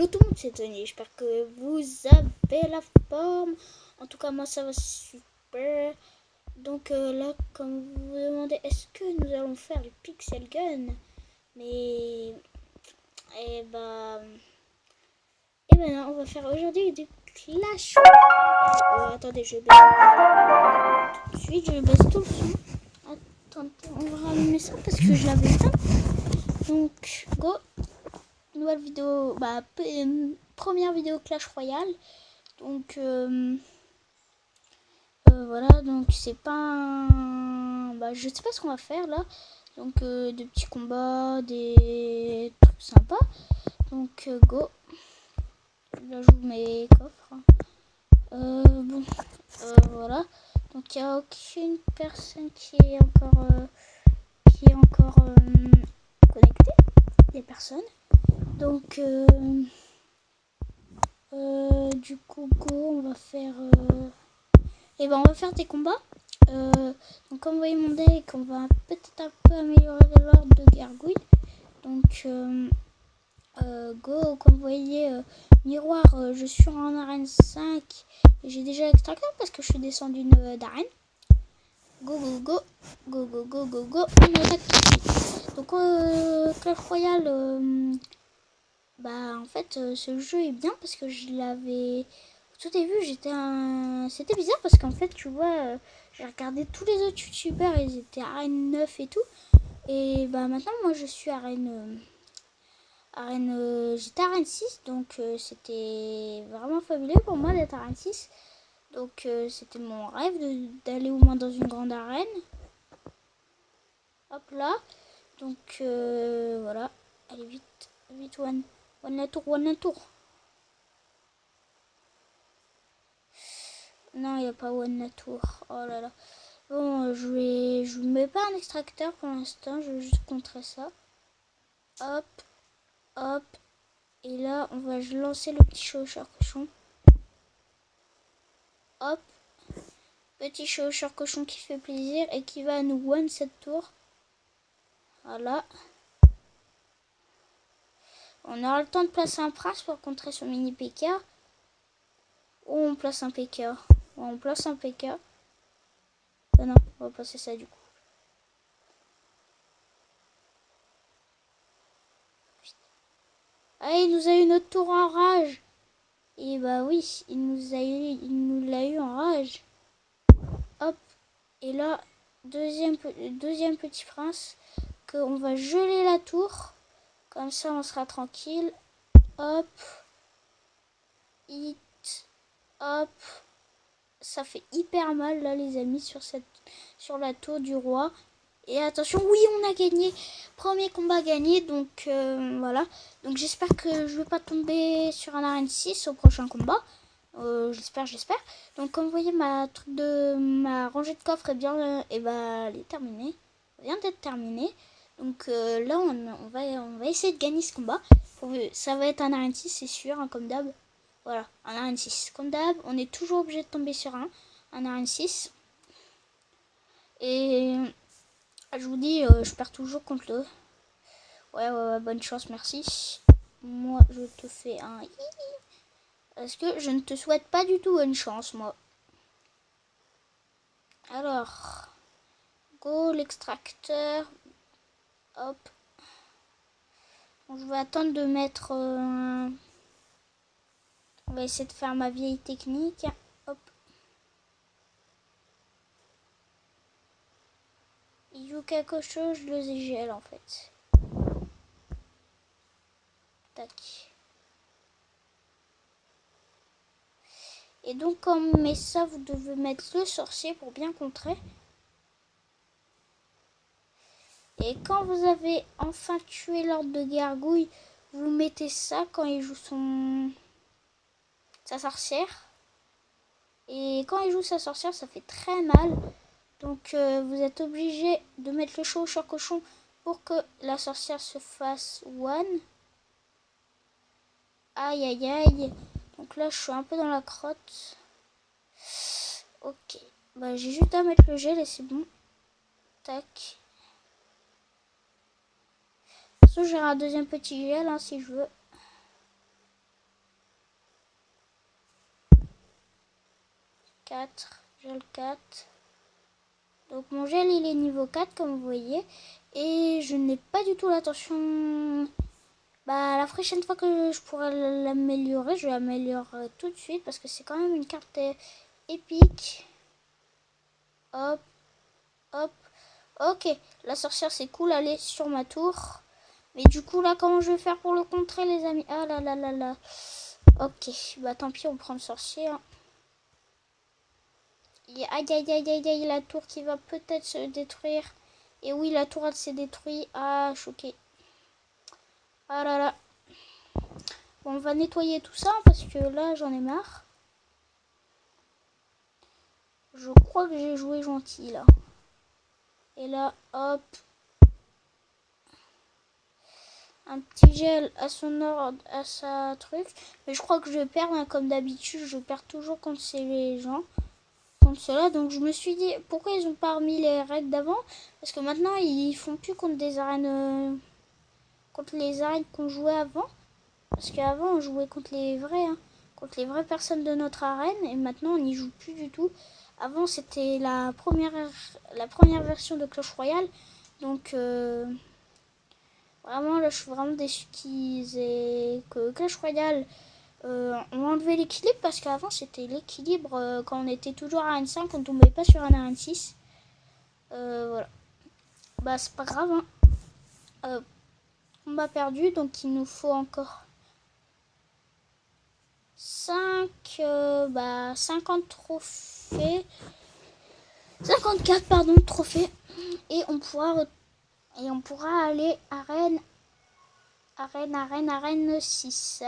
Hello tout le monde, c'est Tony. J'espère que vous avez la forme. En tout cas, moi ça va super. Donc là, comme vous vous demandez, est-ce que nous allons faire le Pixel Gun? Mais non, on va faire aujourd'hui du Clash. Attendez, je baisse tout de suite, je baisse tout le son. Attendez, on va rallumer ça parce que je l'avais éteint. Donc, go. Nouvelle vidéo, première vidéo Clash Royale. Donc voilà, donc c'est pas un... je sais pas ce qu'on va faire là. Donc des petits combats, des trucs sympas. Donc go. Là j'ouvre mes coffres. Voilà. Donc il n'y a aucune personne qui est encore connectée. Il n'y a personne. Donc du coup go, on va faire on va faire des combats. Donc comme vous voyez mon deck, on va peut-être un peu améliorer l'ordre de gargouille. Donc go, comme vous voyez, miroir, je suis en arène 5 et j'ai déjà l'extracteur parce que je suis descendu d'arène. Go go go go go go go go, on attaque tout de suite. Donc Clash Royale, en fait ce jeu est bien parce que je l'avais au tout début, c'était bizarre parce qu'en fait tu vois, j'ai regardé tous les autres youtubeurs, ils étaient arène 9 et tout, et maintenant moi je suis j'étais arène 6, donc c'était vraiment fabuleux pour moi d'être arène 6. Donc c'était mon rêve d'aller au moins dans une grande arène. Hop là. Donc voilà. Allez vite, vite one la tour. Non, il n'y a pas one la tour. Oh là là. Bon, je mets pas un extracteur pour l'instant, je vais juste contrer ça. Hop, hop. Et là, on va lancer le petit chevaucheur cochon. Hop. Petit chevaucheur cochon qui fait plaisir et qui va nous one cette tour. Voilà. On aura le temps de placer un prince pour contrer son mini PK. Ou on place un PK. On place un PK. Non, on va passer ça du coup. Ah, il nous a eu notre tour en rage. Et oui, il nous l'a eu en rage. Hop. Et là, deuxième petit prince. On va geler la tour. Comme ça, on sera tranquille. Hop. Hit. Hop. Ça fait hyper mal là les amis sur la tour du roi. Et attention, oui, on a gagné. Premier combat gagné, donc voilà. Donc j'espère que je vais pas tomber sur un arène 6 au prochain combat. J'espère. Donc comme vous voyez, ma rangée de coffres est bien, elle est terminée. Elle vient d'être terminée. Donc là, on va essayer de gagner ce combat. Ça va être un arène 6, c'est sûr, hein, comme d'hab. Voilà, un arène 6. Comme d'hab, on est toujours obligé de tomber sur un arène 6. Et je vous dis, je perds toujours contre le... Ouais, bonne chance, merci. Moi, je te fais un... Parce que je ne te souhaite pas du tout bonne chance, moi. Alors, go, l'extracteur. Hop. Bon, je vais attendre de mettre... On va essayer de faire ma vieille technique. Hop. Il joue quelque chose, je le gèle en fait. Tac. Et donc, comme on met ça, vous devez mettre le sorcier pour bien contrer. Et quand vous avez enfin tué l'ordre de gargouille, vous mettez ça quand il joue sa sorcière. Et quand il joue sa sorcière, ça fait très mal. Donc vous êtes obligé de mettre le chevaucheur cochon pour que la sorcière se fasse one. Aïe aïe aïe. Donc là, je suis un peu dans la crotte. Ok. J'ai juste à mettre le gel et c'est bon. Tac. J'ai un deuxième petit gel hein, si je veux. gel 4. Donc mon gel il est niveau 4 comme vous voyez. Et je n'ai pas du tout l'attention. Bah la prochaine fois que je pourrai l'améliorer, je vais l'améliorer tout de suite parce que c'est quand même une carte épique. Hop, hop. Ok, la sorcière c'est cool, elle est sur ma tour. Mais du coup là, comment je vais faire pour le contrer les amis? Ah là là là là. Ok, bah tant pis, on prend le sorcier. Hein. Aïe aïe aïe aïe aïe, la tour qui va peut-être se détruire. Et oui, la tour elle s'est détruite. Ah, choqué. Ah là là. Bon, on va nettoyer tout ça parce que là j'en ai marre. Je crois que j'ai joué gentil là. Et là, hop. Un petit gel à son ordre, à sa truc. Mais je crois que je perds, hein, comme d'habitude. Je perds toujours contre ces gens. Contre cela. Donc je me suis dit, pourquoi ils ont pas remis les règles d'avant? Parce que maintenant, ils font plus contre des arènes... contre les arènes qu'on jouait avant. Parce qu'avant, on jouait contre les vrais. Hein, contre les vraies personnes de notre arène. Et maintenant, on n'y joue plus du tout. Avant, c'était la première version de Clash Royale. Donc... Vraiment, là, je suis vraiment déçue que Clash Royale ont enlevé l'équilibre parce qu'avant, c'était l'équilibre quand on était toujours à arène 5, on tombait pas sur un arène 6. Voilà. Bah, c'est pas grave. Hein. Combat perdu, donc il nous faut encore 50 trophées. 54, pardon, trophées. Et on pourra aller arène 6.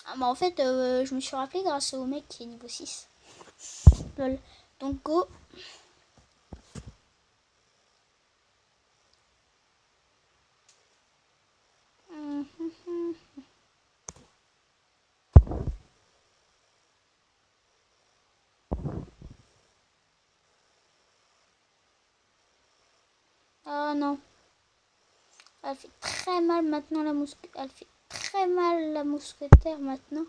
Ah bah en fait, je me suis rappelé grâce au mec qui est niveau 6. Lol. Donc go. Ah non. Elle fait très mal maintenant la mousquetaire. Elle fait très mal la mousquetaire maintenant.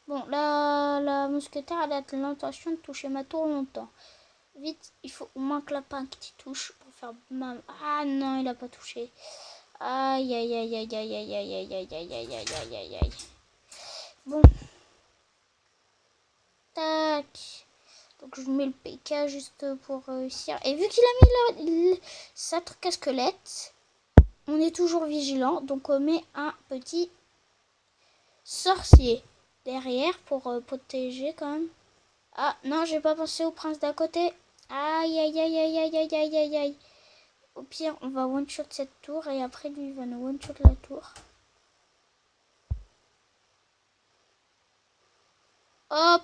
Bon, la mousquetaire, elle a l'intention de toucher ma tour longtemps. Vite, il faut au moins que lapin qui touche pour faire mal. Ah non, il a pas touché. Aïe aïe aïe aïe aïe aïe aïe aïe aïe aïe aïe aïe aïe aïe aïe. Bon. Tac. Donc je mets le PK juste pour réussir. Et vu qu'il a mis sa truc à squelette, on est toujours vigilant. Donc on met un petit sorcier derrière pour protéger quand même. Ah non, j'ai pas pensé au prince d'à côté. Aïe aïe aïe aïe aïe aïe aïe aïe aïe. Au pire, on va one-shot cette tour et après lui il va nous one-shot la tour. Hop.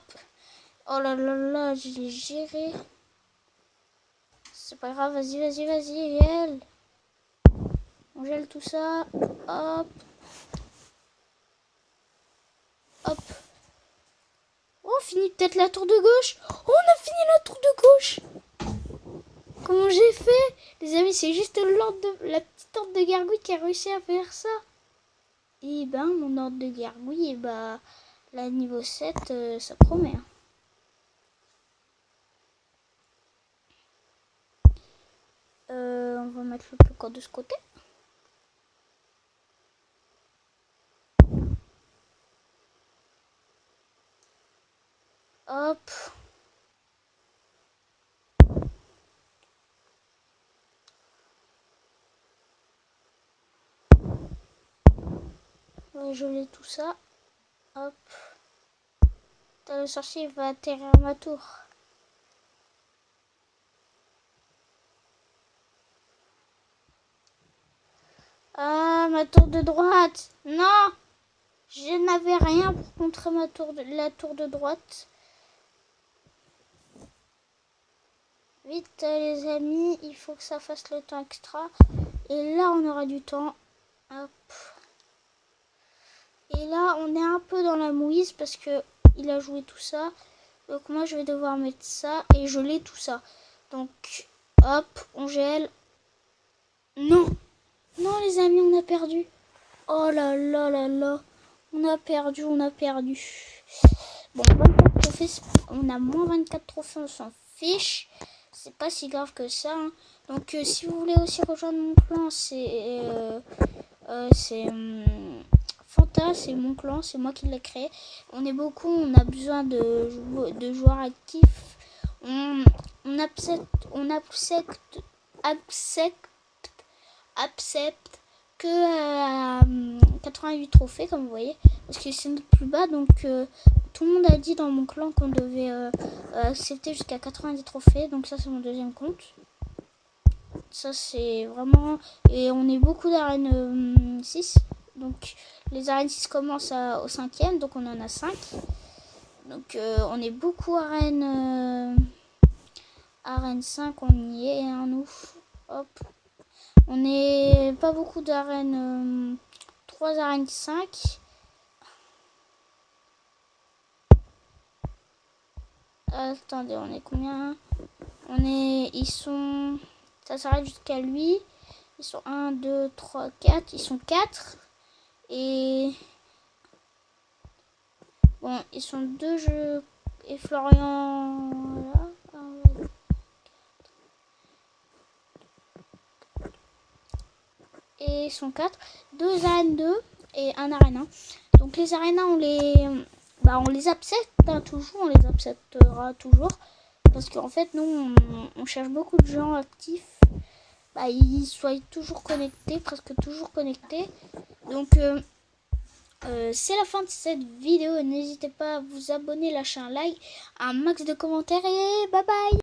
Oh là là là, je l'ai géré. C'est pas grave, vas-y, vas-y, vas-y, gèle. On gèle tout ça. Hop. Hop. Oh, on finit peut-être la tour de gauche. Oh, on a fini la tour de gauche. Comment j'ai fait? Les amis, c'est juste la petite ordre de gargouille qui a réussi à faire ça. Et ben, mon ordre de gargouille, et bah, la niveau 7, ça promet. Hein. On va mettre le bloqueur de ce côté. Hop. On va geler tout ça. Hop. Le sorcier va atterrir à ma tour. Ah, ma tour de droite. Non, je n'avais rien pour contrer la tour de droite. Vite les amis, il faut que ça fasse le temps extra. Et là, on aura du temps. Hop. Et là, on est un peu dans la mouise parce que il a joué tout ça. Donc moi, je vais devoir mettre ça et geler tout ça. Donc, hop, on gèle. Non, non les amis, on a perdu. Oh là là là là. On a perdu. Bon, 24 trophées, on a moins 24 trophées, on s'en fiche. C'est pas si grave que ça. Hein. Donc, si vous voulez aussi rejoindre mon clan, c'est Fanta, c'est mon clan, c'est moi qui l'ai créé. On est beaucoup, on a besoin de joueurs actifs. On accepte que 88 trophées, comme vous voyez, parce que c'est notre plus bas. Donc tout le monde a dit dans mon clan qu'on devait accepter jusqu'à 90 trophées. Donc ça, c'est mon deuxième compte. Ça, c'est vraiment... Et on est beaucoup d'arènes 6. Donc les arènes 6 commencent au 5e, donc on en a 5. Donc on est beaucoup arène 5, on y est, hein, nous. Hop. On n'est pas beaucoup d'arènes 3 arènes 5. Attendez, on est combien? Ils sont... Ça s'arrête jusqu'à lui. Ils sont 1, 2, 3, 4. Ils sont 4. Et... Bon, ils sont 2 jeux. Et Florian... Là. Et ils sont 4. 2 arènes 2 et 1 arène 1. Donc les arènes 1, on les accepte, hein, toujours. On les acceptera toujours. Parce qu'en fait, nous, on cherche beaucoup de gens actifs. Ils soient toujours connectés, presque toujours connectés. Donc, c'est la fin de cette vidéo. N'hésitez pas à vous abonner, lâcher un like, un max de commentaires et bye bye.